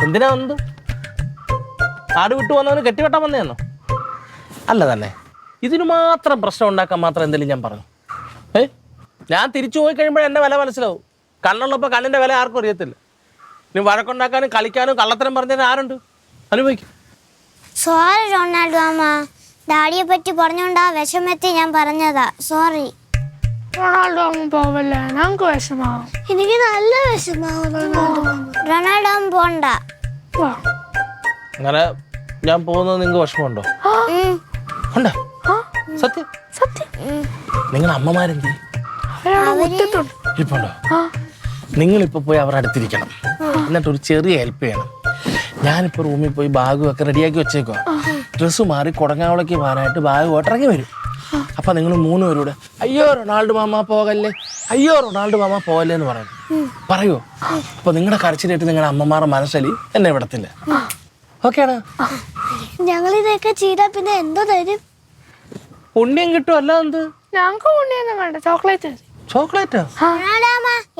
എന്തിനാ വന്നത്? നാട് വിട്ടു വന്നവന് കെട്ടിവെട്ടാൻ വന്നേന്നോ? അല്ല തന്നെ, ഇതിന് മാത്രം പ്രശ്നം ഉണ്ടാക്കാൻ മാത്രം എന്തെങ്കിലും ഞാൻ പറഞ്ഞു? ഞാൻ തിരിച്ചു പോയി കഴിയുമ്പോൾ എൻ്റെ വില മനസ്സിലാവും. കണ്ണുള്ളപ്പോൾ കണ്ണിൻ്റെ വില ആർക്കും അറിയത്തില്ല. നീ വഴക്കുണ്ടാക്കാനും കളിക്കാനും കള്ളത്തരം പറഞ്ഞതിന് ആരുണ്ട്? അനുഭവിക്കും. സോറി റൊണാൾഡോ അമ്മ, ഡാഡിയെ പറ്റി പറഞ്ഞോണ്ടാ വിഷമത്തി ഞാൻ പറഞ്ഞതാ. സോറി. റൊണാൾഡോ അമ്മ പോവല്ലേ, ഞങ്ങൾക്ക് വിഷമാവും. എനിക്ക് നല്ല വിഷമാവും. റൊണാൾഡോ അമ്മ പോണ്ട. അങ്ങനെ ഞാൻ പോകുന്നത് നിങ്ങൾക്ക് വിഷമമുണ്ടോ? ഉണ്ടോ? സത്യം സത്യം. നിങ്ങളുടെ അമ്മമാരെന്ത് ഇരിപ്പുണ്ടോ? നിങ്ങളിപ്പോ പോയി അവരുടെ അടുത്തിരിക്കണം. എന്നിട്ട് ഒരു ചെറിയ ഹെൽപ്പ് ചെയ്യണം. ഞാനിപ്പോ റൂമിൽ പോയി ബാഗുമൊക്കെ റെഡിയാക്കി വെച്ചേക്കുക. ഡ്രസ്സ് മാറി കൊടങ്ങാവളേക്ക് പോകാനായിട്ട് ബാഗുമായിട്ട് ഇറങ്ങി വരും. അപ്പൊ നിങ്ങൾ 3 പേരൂടെ അയ്യോ റൊണാൾഡോ മാമ പോകല്ലേ, അയ്യോ റൊണാൾഡോ മാമ പോകല്ലേ എന്ന് പറയുമോ? അപ്പൊ നിങ്ങളുടെ കരച്ചിലേറ്റ് നിങ്ങളുടെ അമ്മമാരുടെ മനസ്സലി എന്നെ വിടത്തില്ല. ഓക്കെയാണ്? ഞങ്ങൾ ഇതൊക്കെ ചെയ്താ പിന്നെ എന്തോ തരും? പുണ്യം കിട്ടും. അല്ല എന്ത്? ഞങ്ങൾക്ക് പുണ്യൊന്നും വേണ്ട, ചോക്ലേറ്റ്. ചോക്ലേറ്റാ?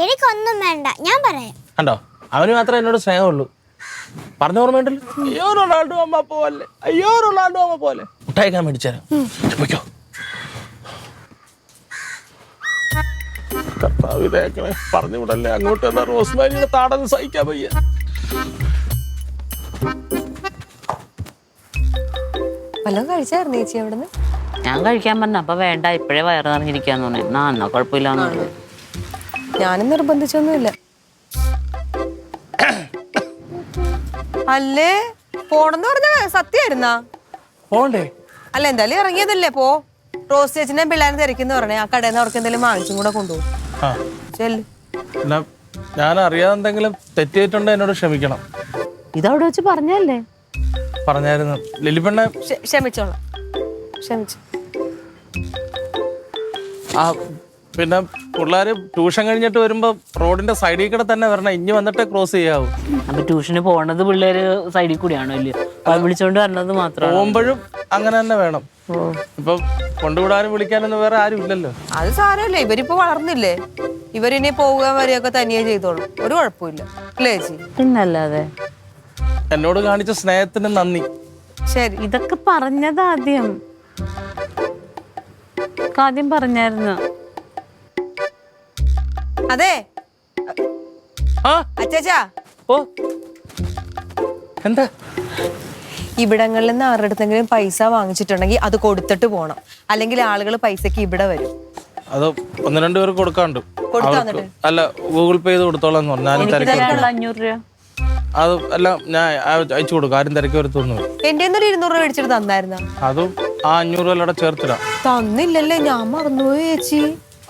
എനിക്കൊന്നും വേണ്ട, ഞാൻ പറയാം. കണ്ടോ, അവന് മാത്രമേ എന്നോട് സ്നേഹമുള്ളൂ. പറഞ്ഞ ഓർമ്മയുണ്ടല്ലോ, അയ്യോ റൊണാൾഡോ അമ്മ പോവല്ലേ, അയ്യോ റൊണാൾഡോ അമ്മ പോലെ. മുട്ടായിക്കാൻ മേടിച്ചാലോ? പോയിക്കോ. പറഞ്ഞു വിടല്ലേ അങ്ങോട്ട്. എന്നാ റോസ്മാരിയുടെ താടന്ന് സഹിക്കാൻ വയ്യ. വല്ലതും കഴിച്ചായിരുന്നു ചേച്ചി അവിടുന്ന്? ഞാൻ കഴിക്കാൻ പറഞ്ഞ അപ്പൊ വേണ്ട, ഇപ്പോഴേ വയറ് നിറഞ്ഞിരിക്കാന്ന് പറഞ്ഞു. എന്നാ കുഴപ്പമില്ലാന്ന് പറഞ്ഞു. ഞാനും നിർബന്ധിച്ചൊന്നുമില്ല. അല്ലേ പോണെന്ന് പറഞ്ഞ സത്യമായിരുന്നാ? പോണ്ടേ? അല്ല എന്തായാലും ഇറങ്ങിയതല്ലേ, പോ. റോസ് ചേച്ചിനെ പിള്ളേരെ തിരക്കുന്ന പറഞ്ഞേ, ആ കടയിൽ നിന്ന് അവർക്ക് എന്തെങ്കിലും വാങ്ങിച്ചും കൂടെ കൊണ്ടുപോകും. ഞാൻ അറിയാതെ എന്തെങ്കിലും തെറ്റിയിട്ടുണ്ടോ എന്നോട് ക്ഷമിക്കണം. ഇതവിടെ വെച്ച് പറഞ്ഞല്ലേ? പറഞ്ഞായിരുന്നു ലിലിപ്പെണ്ണെ. ക്ഷമിച്ചോളാം, ക്ഷമിച്ചു. ആ പിന്നെ പിള്ളേര് ട്യൂഷൻ കഴിഞ്ഞിട്ട് വരുമ്പോ റോഡിന്റെ സൈഡിൽ കൂടെ തന്നെ വരണം. ഇനി വന്നിട്ടേ ക്രോസ് ചെയ്യാവൂ. അപ്പൊ ട്യൂഷന് പോണത് പിള്ളേര് സൈഡിൽ കൂടിയാണോ? ഇല്ലയോ? വിളിച്ചോണ്ട് വരണത് മാത്രം. പോകുമ്പോഴും അങ്ങനെ തന്നെ വേണം. ഇപ്പൊ കൊണ്ടുവിടാനും വിളിക്കാനൊന്നും വേറെ ആരും ഇല്ലല്ലോ. അത് സാരമല്ലേ, ഇവരിപ്പോ വളർന്നില്ലേ. ഇവരിനി പോവുക വരെയൊക്കെ തനിയെ ചെയ്തോളും, ഒരു കുഴപ്പമില്ല. അല്ലേ ചേച്ചി? പിന്നല്ലാതെ. എന്നോട് കാണിച്ച സ്നേഹത്തിന് നന്ദി. ശരി, ഇതൊക്കെ പറഞ്ഞത് ആദ്യം പറഞ്ഞായിരുന്നു. അതെ അച്ചാച്ചാ, ഓ എന്താ? ഇവിടങ്ങളിൽ നിന്ന് അവരുടെ അടുത്തെങ്കിലും പൈസ വാങ്ങിച്ചിട്ടുണ്ടെങ്കിൽ അത് കൊടുത്തിട്ട് പോണം, അല്ലെങ്കിൽ ആളുകൾ പൈസക്ക് ഇവിടെ വരും. അത് 1-2 പേർക്ക് കൊടുക്കാണ്ട്. അല്ല, ഗൂഗിൾ പേ ചെയ്ത് കൊടുത്തോളാം. 500 രൂപ അത് എല്ലാം ഞാൻ അയച്ചു കൊടുക്കും. ആരും തിരക്കി വരുത്തൊന്നും. എന്റെ 200 രൂപ മേടിച്ചിട്ട് തന്നായിരുന്ന? അതും ആ 500 രൂപ ചേർത്തിടാം. തന്നില്ലല്ലേ, ഞാൻ മറന്നുപോയി ചേച്ചി.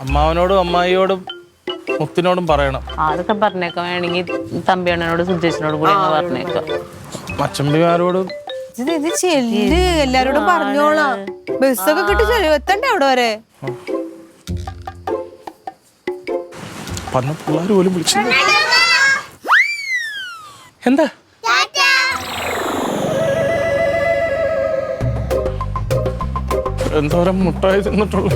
അമ്മാവനോടും അമ്മായിയോടും മുത്തിനോടും പറയണം. അതൊക്കെ പറഞ്ഞേക്കാം. വേണമെങ്കിൽ തമ്പിയണ്ണനോട് സുജേഷിനോടും കൂടി പറഞ്ഞേക്കാം. മച്ചമ്പിമാരോടും ഇത് ചെല്ല്, എല്ലാരോടും പറഞ്ഞോളാം. ബസ്സൊക്കെ കിട്ടി എത്തണ്ടേ അവിടെ വരെ? പറഞ്ഞ പിള്ളേർ പോലും വിളിച്ചു. എന്താ എന്തോരം മുട്ടായി തിന്നിട്ടുള്ളു.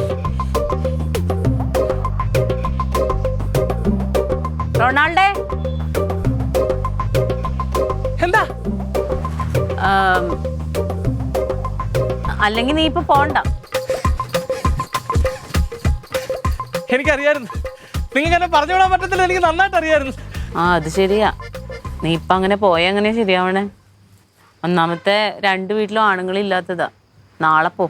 റൊണാൾഡേ, എന്താ? അല്ലെങ്കിൽ നീ ഇപ്പൊ പോണ്ട. എനിക്കറിയായിരുന്നു നിങ്ങൾക്ക് എന്നെ പറഞ്ഞു വിടാൻ പറ്റത്തില്ല. എനിക്ക് നന്നായിട്ട് അറിയായിരുന്നു. അത് ശരിയാ. നീ ഇപ്പൊ അങ്ങനെ പോയ എങ്ങനെ ശരിയാവണേ? ഒന്നാമത്തെ 2 വീട്ടിലും ആണുങ്ങളില്ലാത്തതാ. നാളെ പോ.